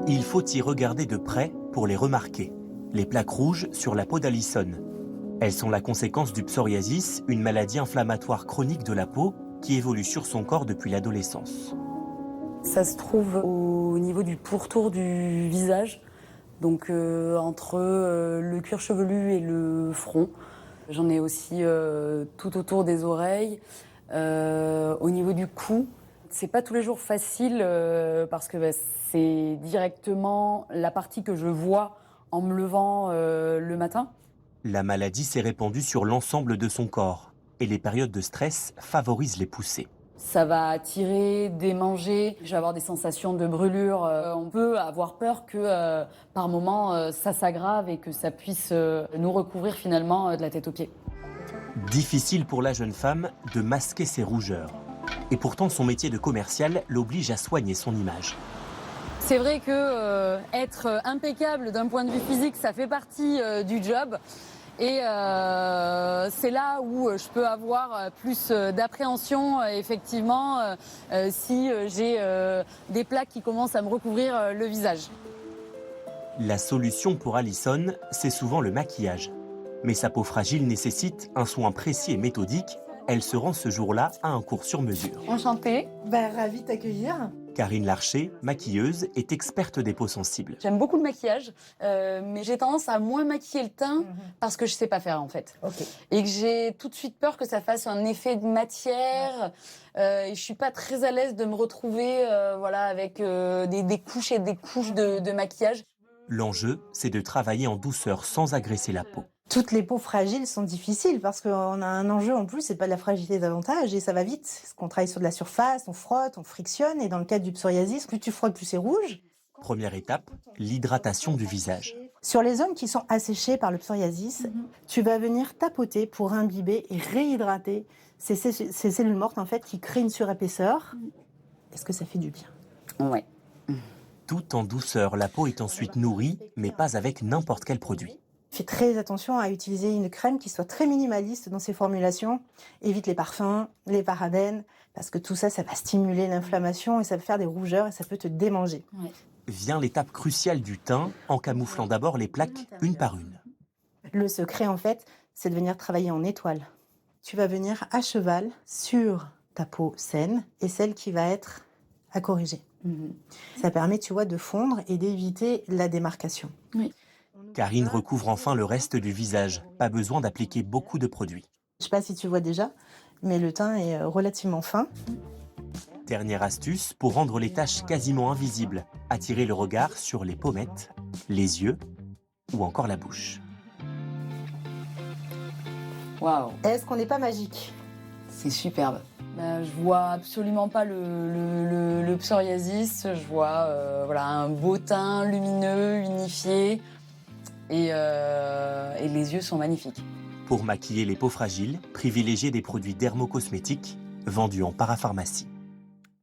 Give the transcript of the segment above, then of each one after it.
Il faut y regarder de près pour les remarquer. Les plaques rouges sur la peau d'Alison. Elles sont la conséquence du psoriasis, une maladie inflammatoire chronique de la peau qui évolue sur son corps depuis l'adolescence. Ça se trouve au niveau du pourtour du visage, donc entre le cuir chevelu et le front. J'en ai aussi tout autour des oreilles, au niveau du cou. C'est pas tous les jours facile parce que c'est directement la partie que je vois en me levant le matin. La maladie s'est répandue sur l'ensemble de son corps et les périodes de stress favorisent les poussées. Ça va tirer, démanger, je vais avoir des sensations de brûlure. On peut avoir peur que par moment ça s'aggrave et que ça puisse nous recouvrir finalement de la tête aux pieds. Difficile pour la jeune femme de masquer ses rougeurs. Et pourtant son métier de commercial l'oblige à soigner son image. C'est vrai que être impeccable d'un point de vue physique, ça fait partie du job. Et c'est là où je peux avoir plus d'appréhension, effectivement, si j'ai des plaques qui commencent à me recouvrir le visage. La solution pour Alison, c'est souvent le maquillage. Mais sa peau fragile nécessite un soin précis et méthodique. Elle se rend ce jour-là à un cours sur mesure. Enchantée. Ravie de t'accueillir. Karine Larcher, maquilleuse, est experte des peaux sensibles. J'aime beaucoup le maquillage, mais j'ai tendance à moins maquiller le teint parce que je sais pas faire en fait. Ok. Et que j'ai tout de suite peur que ça fasse un effet de matière. Et je suis pas très à l'aise de me retrouver voilà, avec des couches et des couches de maquillage. L'enjeu, c'est de travailler en douceur sans agresser la peau. Toutes les peaux fragiles sont difficiles parce qu'on a un enjeu en plus, c'est pas de la fragilité davantage et ça va vite. Parce qu'on travaille sur de la surface, on frotte, on frictionne et dans le cadre du psoriasis, plus tu frottes, plus c'est rouge. Première étape, l'hydratation du visage. Sur les zones qui sont asséchées par le psoriasis, tu vas venir tapoter pour imbiber et réhydrater ces cellules mortes en fait qui créent une surépaisseur. Est-ce que ça fait du bien? Ouais. Tout en douceur, la peau est ensuite nourrie, mais pas avec n'importe quel produit. Fais très attention à utiliser une crème qui soit très minimaliste dans ses formulations. Évite les parfums, les parabènes, parce que tout ça, ça va stimuler l'inflammation et ça va faire des rougeurs et ça peut te démanger. Ouais. Vient l'étape cruciale du teint, en camouflant d'abord les plaques une par une. Le secret, en fait, c'est de venir travailler en étoile. Tu vas venir à cheval sur ta peau saine et celle qui va être à corriger. Ça permet, tu vois, de fondre et d'éviter la démarcation. Oui. Karine recouvre enfin le reste du visage. Pas besoin d'appliquer beaucoup de produits. Je sais pas si tu vois déjà, mais le teint est relativement fin. Dernière astuce, pour rendre les taches quasiment invisibles, attirer le regard sur les pommettes, les yeux ou encore la bouche. Waouh, Est-ce qu'on n'est pas magique? c'est superbe. Je vois absolument pas le psoriasis. Je vois voilà, un beau teint lumineux, unifié. Et les yeux sont magnifiques. Pour maquiller les peaux fragiles, privilégiez des produits dermocosmétiques vendus en parapharmacie.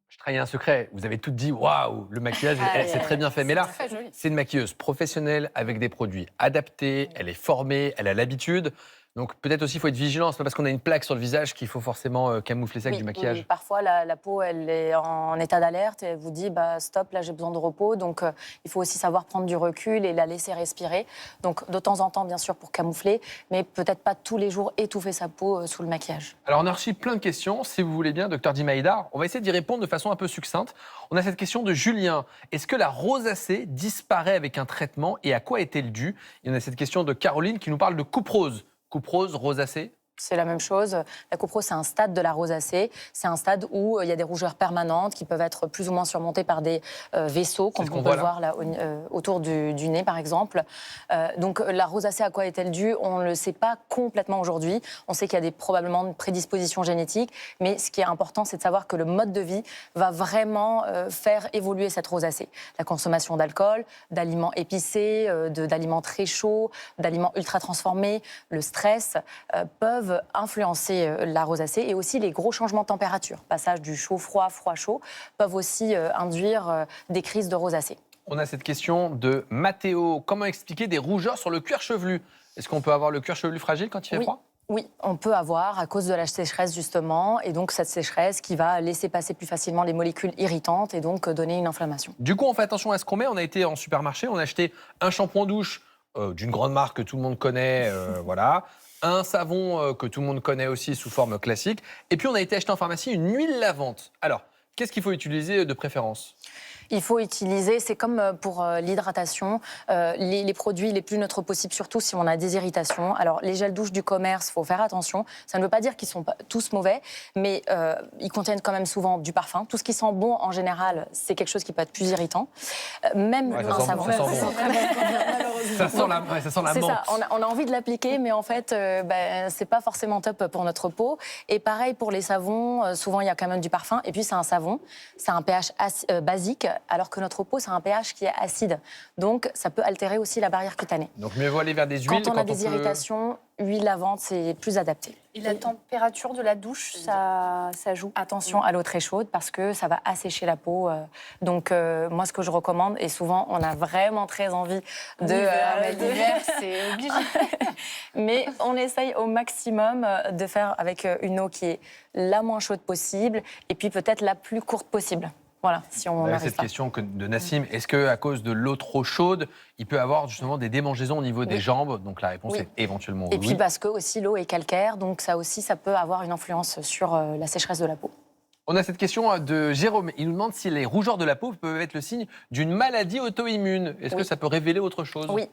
Je trahis un secret. Vous avez toutes dit waouh, le maquillage, c'est très bien fait. Mais là, c'est une maquilleuse professionnelle avec des produits adaptés. Elle est formée, elle a l'habitude. Donc peut-être aussi il faut être vigilant. C'est pas parce qu'on a une plaque sur le visage qu'il faut forcément camoufler ça avec du maquillage. Oui, parfois la peau elle est en état d'alerte et elle vous dit stop, là j'ai besoin de repos. Donc il faut aussi savoir prendre du recul et la laisser respirer. Donc de temps en temps bien sûr pour camoufler, mais peut-être pas tous les jours étouffer sa peau sous le maquillage. Alors on a reçu plein de questions. Si vous voulez bien, Dr Dimaïdar, on va essayer d'y répondre de façon un peu succincte. On a cette question de Julien. Est-ce que la rosacée disparaît avec un traitement et à quoi est-elle due? Et on a cette question de Caroline qui nous parle de couperose. Couperose, rosacée? C'est la même chose. La couperose, c'est un stade de la rosacée. C'est un stade où il y a des rougeurs permanentes qui peuvent être plus ou moins surmontées par des vaisseaux, comme on peut le voir là, autour du nez, par exemple. Donc la rosacée, à quoi est-elle due? On ne le sait pas complètement aujourd'hui. On sait qu'il y a probablement une prédisposition génétique, mais ce qui est important, c'est de savoir que le mode de vie va vraiment faire évoluer cette rosacée. La consommation d'alcool, d'aliments épicés, d'aliments très chauds, d'aliments ultra transformés, le stress peuvent influencer la rosacée et aussi les gros changements de température. Passage du chaud-froid, froid-chaud peuvent aussi induire des crises de rosacée. On a cette question de Mathéo. Comment expliquer des rougeurs sur le cuir chevelu? Est-ce qu'on peut avoir le cuir chevelu fragile quand il fait froid? Oui, on peut avoir à cause de la sécheresse justement, et donc cette sécheresse qui va laisser passer plus facilement les molécules irritantes et donc donner une inflammation. Du coup, on fait attention à ce qu'on met. On a été en supermarché, on a acheté un shampoing douche d'une grande marque que tout le monde connaît, voilà. Un savon que tout le monde connaît aussi sous forme classique. Et puis, on a été acheter en pharmacie une huile lavante. Alors, qu'est-ce qu'il faut utiliser de préférence ? Il faut utiliser, c'est comme pour l'hydratation, les produits les plus neutres possibles, surtout si on a des irritations. Alors, les gels douche du commerce, il faut faire attention. Ça ne veut pas dire qu'ils sont tous mauvais, mais ils contiennent quand même souvent du parfum. Tout ce qui sent bon, en général, c'est quelque chose qui peut être plus irritant. Même un savon. Ça sent la C'est menthe. ça, on a envie de l'appliquer, mais en fait, c'est pas forcément top pour notre peau. Et pareil pour les savons, souvent il y a quand même du parfum. Et puis c'est un savon, c'est un pH basique, alors que notre peau, c'est un pH qui est acide. Donc ça peut altérer aussi la barrière cutanée. Donc mieux vaut aller vers des huiles. Quand on a des irritations, huile lavante, c'est plus adapté. Et la température de la douche, ça joue. Attention à l'eau très chaude parce que ça va assécher la peau. Donc moi, ce que je recommande, et souvent on a vraiment très envie l'hiver, c'est obligé. Mais on essaye au maximum de faire avec une eau qui est la moins chaude possible et puis peut-être la plus courte possible. Voilà, si on arrive cette pas. question de Nassim, est-ce qu'à cause de l'eau trop chaude, il peut avoir justement des démangeaisons au niveau des jambes? Donc la réponse est éventuellement oui. Et puis parce que aussi l'eau est calcaire, donc ça aussi, ça peut avoir une influence sur la sécheresse de la peau. On a cette question de Jérôme. Il nous demande si les rougeurs de la peau peuvent être le signe d'une maladie auto-immune. Est-ce que ça peut révéler autre chose? Oui.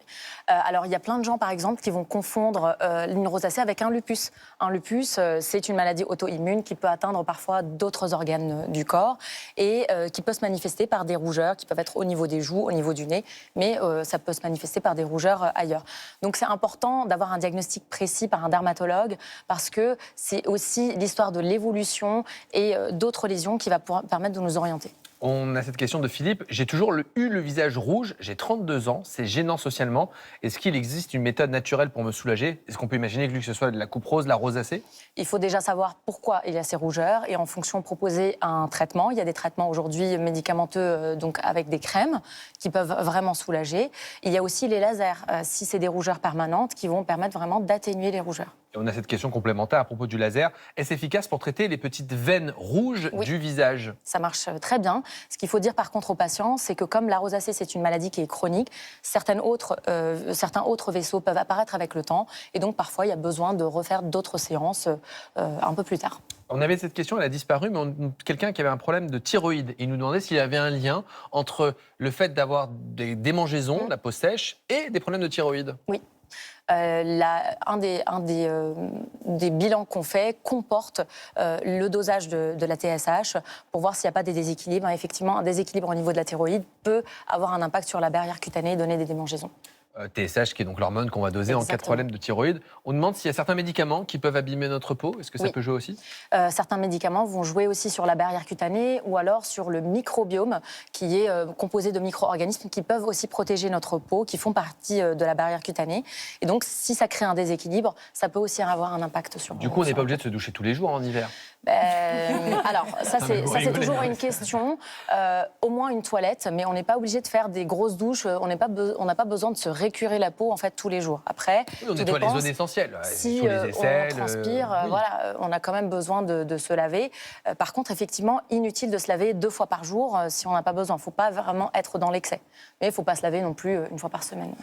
Alors, il y a plein de gens, par exemple, qui vont confondre une rosacée avec un lupus. Un lupus, c'est une maladie auto-immune qui peut atteindre parfois d'autres organes du corps et qui peut se manifester par des rougeurs qui peuvent être au niveau des joues, au niveau du nez, mais ça peut se manifester par des rougeurs ailleurs. Donc, c'est important d'avoir un diagnostic précis par un dermatologue parce que c'est aussi l'histoire de l'évolution et d'autres lésions qui va permettre de nous orienter. On a cette question de Philippe. J'ai toujours eu le visage rouge, j'ai 32 ans, c'est gênant socialement. Est-ce qu'il existe une méthode naturelle pour me soulager? Est-ce qu'on peut imaginer que ce soit de la coupe rose, la rosacée? Il faut déjà savoir pourquoi il y a ces rougeurs et en fonction proposer un traitement. Il y a des traitements aujourd'hui médicamenteux donc avec des crèmes qui peuvent vraiment soulager. Il y a aussi les lasers, si c'est des rougeurs permanentes, qui vont permettre vraiment d'atténuer les rougeurs. Et on a cette question complémentaire à propos du laser. Est-ce efficace pour traiter les petites veines rouges du visage? Ça marche très bien. Ce qu'il faut dire par contre aux patients, c'est que comme la rosacée, c'est une maladie qui est chronique, certains autres vaisseaux peuvent apparaître avec le temps. Et donc parfois, il y a besoin de refaire d'autres séances un peu plus tard. On avait cette question, elle a disparu, mais quelqu'un qui avait un problème de thyroïde. Il nous demandait s'il y avait un lien entre le fait d'avoir des démangeaisons, la peau sèche, et des problèmes de thyroïde. Oui. Un des bilans qu'on fait comporte le dosage de la TSH pour voir s'il n'y a pas des déséquilibres. Effectivement, un déséquilibre au niveau de la thyroïde peut avoir un impact sur la barrière cutanée et donner des démangeaisons. TSH, qui est donc l'hormone qu'on va doser en cas de problème de thyroïde. On demande s'il y a certains médicaments qui peuvent abîmer notre peau. Est-ce que ça peut jouer aussi? Certains médicaments vont jouer aussi sur la barrière cutanée ou alors sur le microbiome qui est composé de micro-organismes qui peuvent aussi protéger notre peau, qui font partie de la barrière cutanée. Et donc, si ça crée un déséquilibre, ça peut aussi avoir un impact sur... Du coup, on n'est pas obligé de se doucher tous les jours en hiver? Alors, ça c'est toujours une question. Au moins une toilette, mais on n'est pas obligé de faire des grosses douches. On n'a pas besoin de se récurer la peau en fait tous les jours. Après, on nettoie les zones essentielles. Si les aisselles, on transpire, voilà, on a quand même besoin de se laver. Par contre, effectivement, inutile de se laver 2 fois par jour si on n'a pas besoin. Il ne faut pas vraiment être dans l'excès. Mais il ne faut pas se laver non plus 1 fois par semaine.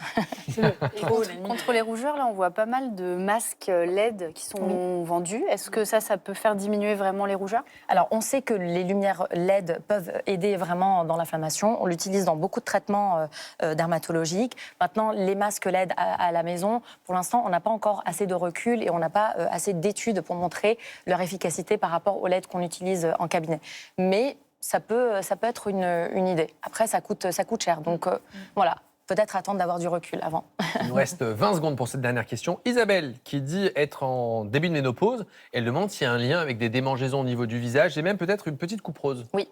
Contre les rougeurs, là, on voit pas mal de masques LED qui sont vendus. Est-ce que ça peut faire diminuer vraiment les rougeurs? Alors, on sait que les lumières LED peuvent aider vraiment dans l'inflammation. On l'utilise dans beaucoup de traitements dermatologiques. Maintenant, les masques LED à la maison, pour l'instant, on n'a pas encore assez de recul et on n'a pas assez d'études pour montrer leur efficacité par rapport aux LED qu'on utilise en cabinet. Mais ça peut être une idée. Après, ça coûte cher. Donc, voilà. Peut-être attendre d'avoir du recul avant. Il nous reste 20 secondes pour cette dernière question. Isabelle, qui dit être en début de ménopause, elle demande s'il y a un lien avec des démangeaisons au niveau du visage et même peut-être une petite coupe rose. Oui,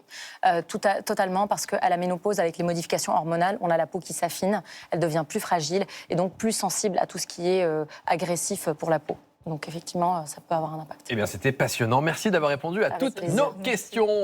totalement, parce qu'à la ménopause, avec les modifications hormonales, on a la peau qui s'affine, elle devient plus fragile et donc plus sensible à tout ce qui est agressif pour la peau. Donc effectivement, ça peut avoir un impact. Eh bien, c'était passionnant. Merci d'avoir répondu à toutes nos questions.